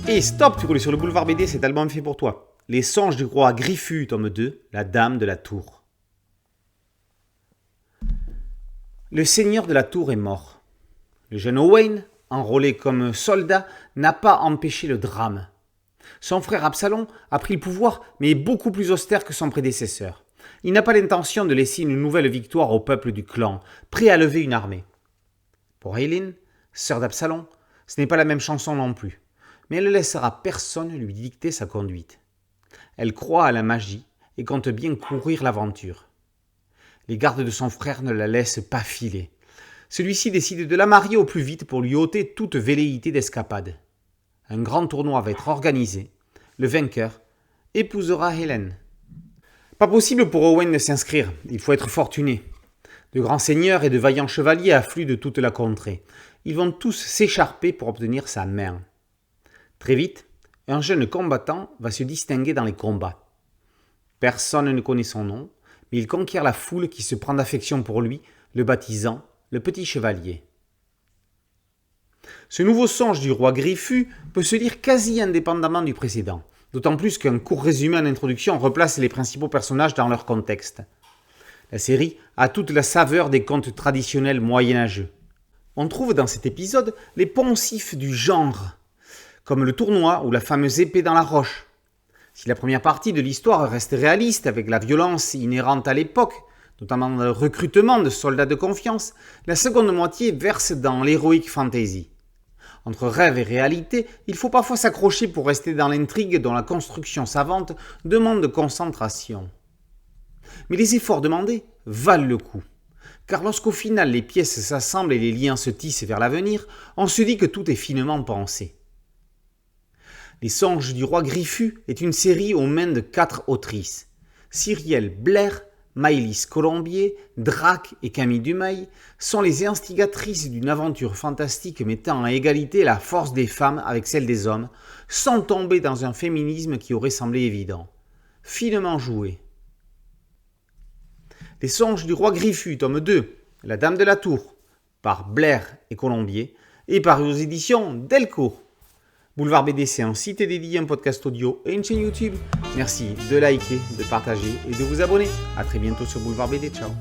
Et stop, tu roules sur le boulevard BD, cet album fait pour toi. Les songes du roi Griffu, tome 2, la dame de la tour. Le seigneur de la tour est mort. Le jeune Owain, enrôlé comme soldat, n'a pas empêché le drame. Son frère Absalom a pris le pouvoir, mais est beaucoup plus austère que son prédécesseur. Il n'a pas l'intention de laisser une nouvelle victoire au peuple du clan, prêt à lever une armée. Pour Aylin, sœur d'Absalom, ce n'est pas la même chanson non plus, mais elle ne laissera personne lui dicter sa conduite. Elle croit à la magie et compte bien courir l'aventure. Les gardes de son frère ne la laissent pas filer. Celui-ci décide de la marier au plus vite pour lui ôter toute velléité d'escapade. Un grand tournoi va être organisé. Le vainqueur épousera Hélène. Pas possible pour Owain de s'inscrire, il faut être fortuné. De grands seigneurs et de vaillants chevaliers affluent de toute la contrée. Ils vont tous s'écharper pour obtenir sa main. Très vite, un jeune combattant va se distinguer dans les combats. Personne ne connaît son nom, mais il conquiert la foule qui se prend d'affection pour lui, le baptisant le petit chevalier. Ce nouveau songe du roi Griffu peut se lire quasi indépendamment du précédent, d'autant plus qu'un court résumé en introduction replace les principaux personnages dans leur contexte. La série a toute la saveur des contes traditionnels moyenâgeux. On trouve dans cet épisode les poncifs du genre, comme le tournoi ou la fameuse épée dans la roche. Si la première partie de l'histoire reste réaliste avec la violence inhérente à l'époque, notamment dans le recrutement de soldats de confiance, la seconde moitié verse dans l'heroic fantasy. Entre rêve et réalité, il faut parfois s'accrocher pour rester dans l'intrigue dont la construction savante demande concentration. Mais les efforts demandés valent le coup. Car lorsqu'au final les pièces s'assemblent et les liens se tissent vers l'avenir, on se dit que tout est finement pensé. Les songes du roi Griffu est une série aux mains de 4 autrices. Cyrielle Blair, Maëlys Colombier, Drac et Camille Dumail sont les instigatrices d'une aventure fantastique mettant à égalité la force des femmes avec celle des hommes, sans tomber dans un féminisme qui aurait semblé évident. Finement joué. Les songes du roi Griffu, tome 2, la dame de la tour, par Blair et Colombier, et paru aux éditions Delcourt. Boulevard BD, c'est un site dédié, un podcast audio et une chaîne YouTube. Merci de liker, de partager et de vous abonner. A très bientôt sur Boulevard BD. Ciao.